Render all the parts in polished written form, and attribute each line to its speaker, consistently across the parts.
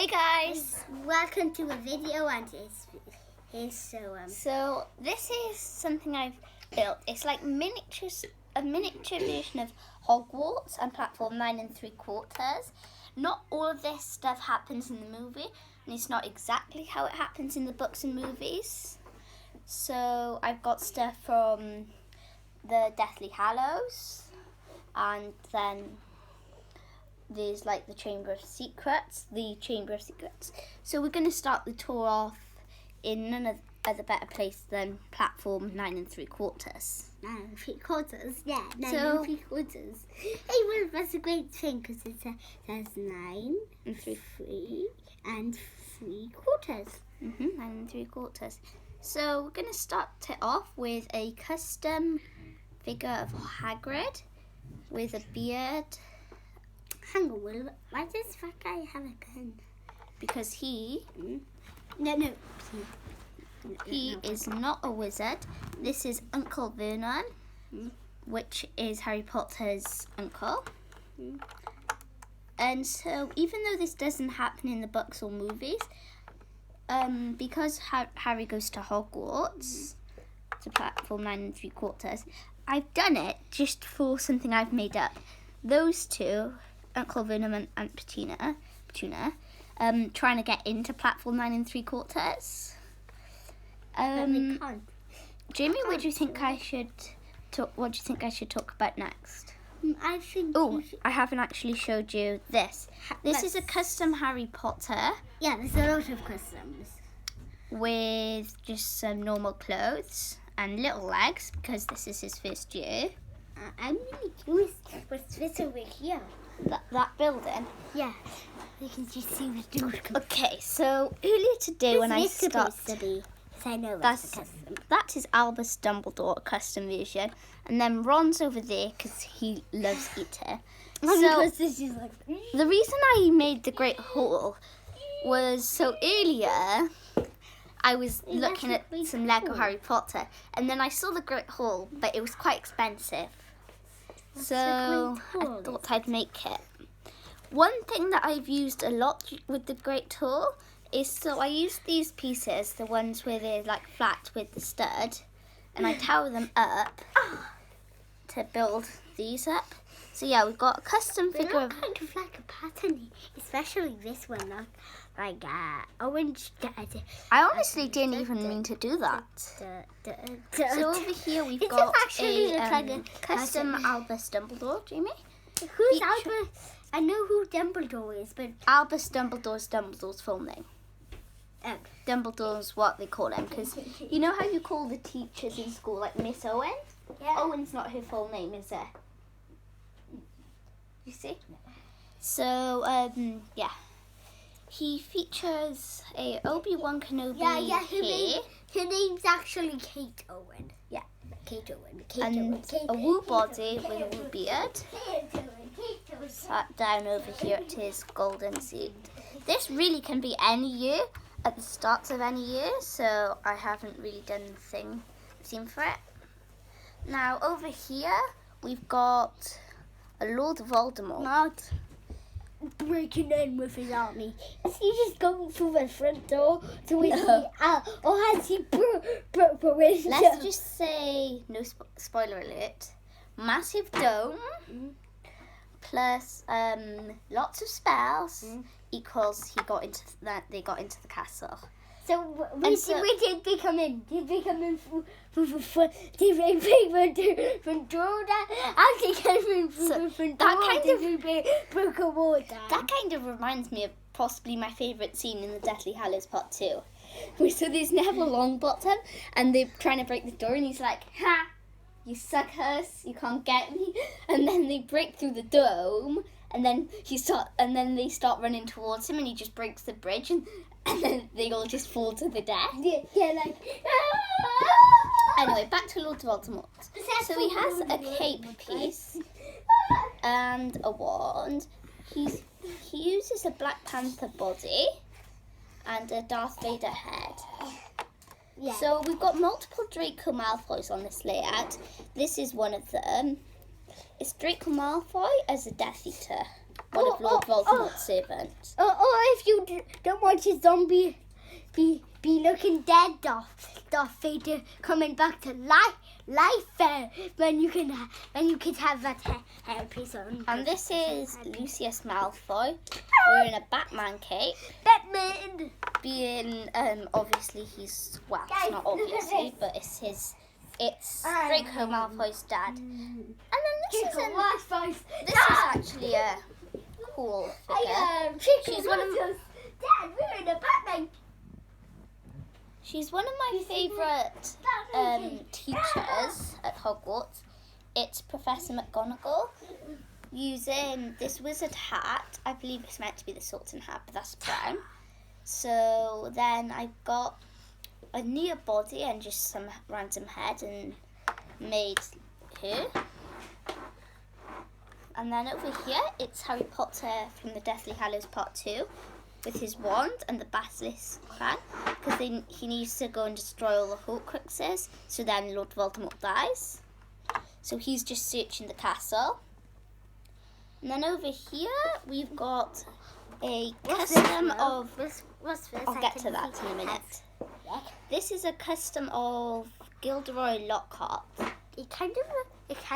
Speaker 1: Hey guys!
Speaker 2: Welcome to a video, and
Speaker 1: So this is something I've built. It's like a miniature version of Hogwarts and platform 9 3/4. Not all of this stuff happens in the movie, and it's not exactly how it happens in the books and movies. So I've got stuff from the Deathly Hallows, and then there's like the Chamber of Secrets. So we're going to start the tour off in none other better place than platform 9 3/4.
Speaker 2: 9 3/4, yeah, 9
Speaker 1: So-
Speaker 2: 3/4. Hey, well, that's a great thing because it says 9
Speaker 1: and
Speaker 2: 3 and 3/4.
Speaker 1: 9 3/4. So we're going to start it off with a custom figure of Hagrid with a beard,
Speaker 2: Hang on, Will. Why does that guy have a gun?
Speaker 1: because he
Speaker 2: No.
Speaker 1: is not a wizard. This is Uncle Vernon, which is Harry Potter's uncle. And so even though this doesn't happen in the books or movies, because Harry goes to Hogwarts, to platform 9 3/4, I've done it just for something I've made up. Those two, Uncle Vernon and Aunt Petunia, trying to get into platform 9 3/4.
Speaker 2: But they can't.
Speaker 1: Jamie, what do you think I should talk about next?
Speaker 2: I think.
Speaker 1: Oh, I haven't actually showed you this. This is a custom Harry Potter
Speaker 2: Yeah, there's a lot of customs.
Speaker 1: with just some normal clothes and little legs because this is his first year.
Speaker 2: I'm really curious what's this over here.
Speaker 1: That building.
Speaker 2: Yeah, you can just see the door.
Speaker 1: Okay, so earlier today when I
Speaker 2: What's this
Speaker 1: stopped,
Speaker 2: supposed to be? 'Cause I know
Speaker 1: that's
Speaker 2: that's a custom.
Speaker 1: that is Albus Dumbledore custom version, and then Ron's over there because he loves eating. So
Speaker 2: Because this is like.
Speaker 1: the reason I made the Great Hall was so earlier I was looking at some Lego Harry Potter, and then I saw the Great Hall, but it was quite expensive. So I thought I'd make it. One thing that I've used a lot with the Great Hall is, so I use these pieces, the ones where they're like flat with the stud, and I tower them up to build these up. So yeah, we've got a custom
Speaker 2: They
Speaker 1: figure
Speaker 2: look
Speaker 1: of...
Speaker 2: kind of like a pattern, especially this one, like orange.
Speaker 1: I honestly didn't even mean to do that. So over here we've
Speaker 2: It
Speaker 1: got
Speaker 2: does actually look like a
Speaker 1: custom
Speaker 2: pattern.
Speaker 1: Albus Dumbledore, Jamie.
Speaker 2: Who's
Speaker 1: feature-
Speaker 2: Albus? I know who Dumbledore is, but
Speaker 1: Albus Dumbledore's Dumbledore's full name.
Speaker 2: um,
Speaker 1: Dumbledore's what they call him, because you know how you call the teachers in school, like Miss Owen?
Speaker 2: yeah.
Speaker 1: Owen's not her full name, is it? You see? So, yeah. He features a Obi-Wan Kenobi
Speaker 2: Yeah.
Speaker 1: hair
Speaker 2: Her name's actually Kate Owen.
Speaker 1: Yeah.
Speaker 2: Kate Owen.
Speaker 1: and a woo body with a woo beard. Sat down over here at his golden seat. This really can be any year, at the start of any year, so I haven't really done the theme for it. Now over here we've got a Lord Voldemort.
Speaker 2: Not breaking in with his army. Is he just going through the front door to win
Speaker 1: No.
Speaker 2: or has he broke in?
Speaker 1: Let's just say, no spoiler alert, massive dome plus lots of spells equals they got into the castle.
Speaker 2: So
Speaker 1: And so-
Speaker 2: where did they come in? Did they come in through the front? Did they break the front door down? How did they come in through
Speaker 1: So
Speaker 2: the front
Speaker 1: that
Speaker 2: door?
Speaker 1: kind
Speaker 2: Did they break a wall down?
Speaker 1: That kind of reminds me of possibly my favourite scene in the Deathly Hallows Part 2. So there's Neville Longbottom, and they're trying to break the door, and he's like, "Ha! You suckers! You can't get me!" And then they break through the dome, and then they start running towards him, and he just breaks the bridge, and then they all just fall to the death.
Speaker 2: Yeah, like.
Speaker 1: Anyway, back to Lord Voldemort. So he has a cape piece and a wand. He uses a Black Panther body and a Darth Vader head.
Speaker 2: Yeah.
Speaker 1: So we've got multiple Draco Malfoys on this layout. This is one of them. It's Draco Malfoy as a Death Eater. one of Lord Voldemort's servants.
Speaker 2: Or if you don't want your zombie be looking dead, Darth Vader coming back to life, then you can have that hairpiece on.
Speaker 1: And this is Lucius Malfoy wearing a Batman cape.
Speaker 2: Batman.
Speaker 1: Being obviously he's it's not obviously, but it's Draco Malfoy's dad. And then this is actually a cool figure. She's one of
Speaker 2: Dad, we're in a Batman.
Speaker 1: She's one of my favourite teachers at Hogwarts. It's Professor McGonagall using this wizard hat. I believe it's meant to be the Sultan hat, but that's brown. So then I got a near body and just some random head and made her. And then over here, it's Harry Potter from the Deathly Hallows Part 2 with his wand and the basilisk crown, because he needs to go and destroy all the Horcruxes, so then Lord Voldemort dies. So he's just searching the castle. And then over here, we've got a custom of...
Speaker 2: What's this?
Speaker 1: I'll get to that in a minute. This is a custom of Gilderoy Lockhart.
Speaker 2: It kind of looks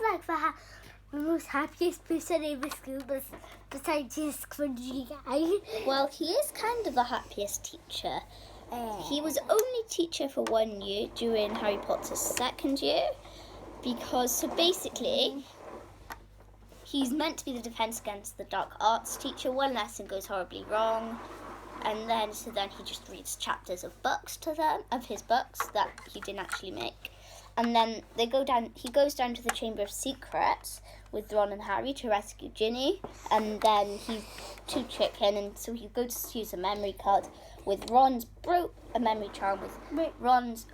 Speaker 2: like the most happiest person in the school, besides his squidgy guy.
Speaker 1: Well, he is kind of the happiest teacher. He was only teacher for 1 year during Harry Potter's second year, because so basically he's meant to be the defense against the dark arts teacher. One lesson goes horribly wrong, and then he just reads chapters of his books that he didn't actually make. And then he goes down to the Chamber of Secrets with Ron and Harry to rescue Ginny. And then he's too chicken, and so he goes to use a memory card with a memory charm with Ron's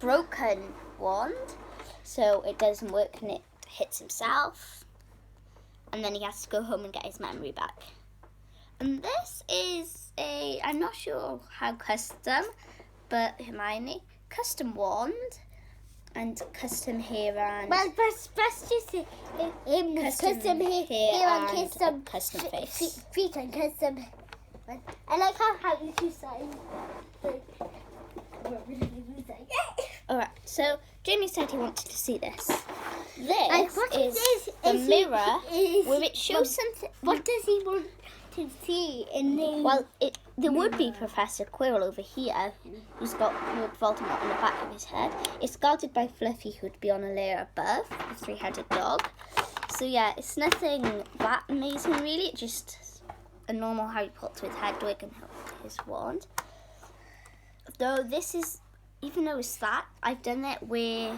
Speaker 1: broken wand. So it doesn't work and it hits himself. And then he has to go home and get his memory back. And this is I'm not sure how custom, but Hermione, custom wand. And custom hair and...
Speaker 2: Well, best just custom hair and
Speaker 1: custom face.
Speaker 2: Feet and custom... I like how you two sign.
Speaker 1: Alright, so Jamie said he wanted to see this. This is the mirror where it shows something...
Speaker 2: What does he want to see in the...
Speaker 1: Well, there would be Professor Quirrell over here, who's got Lord Voldemort on the back of his head. It's guarded by Fluffy, who'd be on a layer above, the three-headed dog. So yeah, it's nothing that amazing really, it's just a normal Harry Potter with Hedwig and his wand. Though this is, even though it's that, I've done it where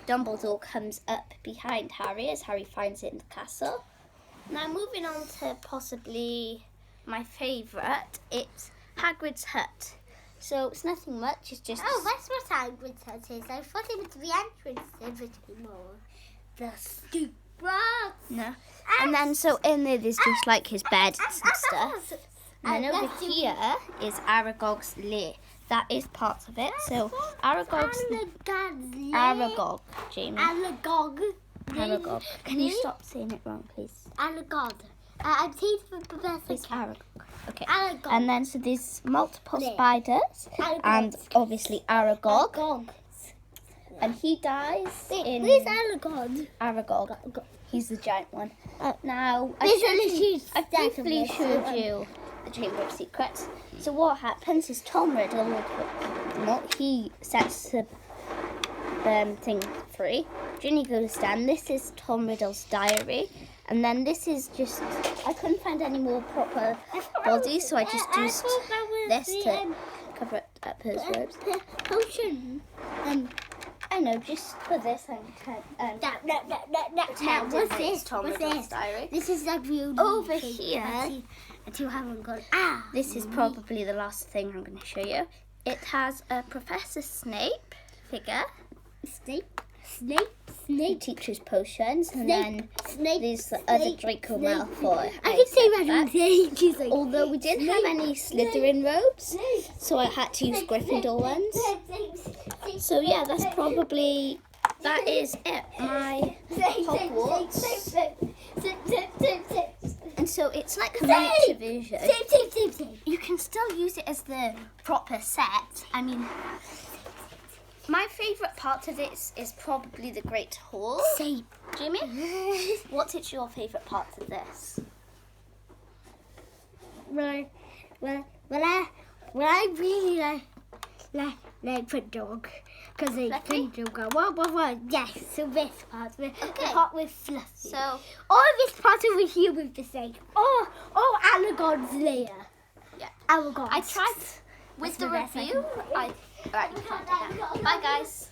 Speaker 1: Dumbledore comes up behind Harry as Harry finds it in the castle. Now moving on to possibly my favourite, it's Hagrid's hut. So it's nothing much, it's just...
Speaker 2: Oh, that's what Hagrid's hut is. I thought it was the entrance anymore. The stupid rocks.
Speaker 1: No. And then so in there's just like his bed and stuff. And then over here is Aragog's lair. That is part of it. So Aragog's... Aragog, Jamie. Aragog. Can you stop saying it wrong, please?
Speaker 2: Aragog. I'm saying for Professor.
Speaker 1: It's Aragog. Okay.
Speaker 2: Aragog.
Speaker 1: And then so there's multiple spiders. And obviously Aragog. And he dies in...
Speaker 2: Where's Aragog?
Speaker 1: Aragog. He's the giant one. Now,
Speaker 2: I
Speaker 1: briefly showed you the Chamber of Secrets. So what happens is Tom Riddle, he sets the thing free. Ginny goes down. This is Tom Riddle's diary. And then this is just... I couldn't find any more proper bodies, so I just used this to cover it up his words.
Speaker 2: Potion.
Speaker 1: I know, just for this I'm pretending it's Tom Riddle's diary.
Speaker 2: This is the real
Speaker 1: over here.
Speaker 2: That you haven't got.
Speaker 1: This is probably the last thing I'm going to show you. It has a Professor Snape figure.
Speaker 2: Snape.
Speaker 1: He teaches potions, and then there's the other Draco Malfoy.
Speaker 2: I can say random things. Like,
Speaker 1: although we didn't have any Slytherin robes, so I had to use Gryffindor ones. So yeah, that is it. My Hogwarts
Speaker 2: Zip, zip, zip, zip.
Speaker 1: And so it's like a miniature version.
Speaker 2: Zip, zip, zip, zip.
Speaker 1: You can still use it as the proper set. I mean, my favourite part of it is probably the Great Hall.
Speaker 2: Zip.
Speaker 1: Jamie, what is your favourite part of this?
Speaker 2: Well, I really like the dog. Because they think they'll go, what? Yes, so this part, the part with Fluffy.
Speaker 1: So,
Speaker 2: All this part over here with the snake. Oh, Aragorn's lair.
Speaker 1: yeah.
Speaker 2: Aragorn.
Speaker 1: I tried with the review. Alright, you can't do that. Bye, guys.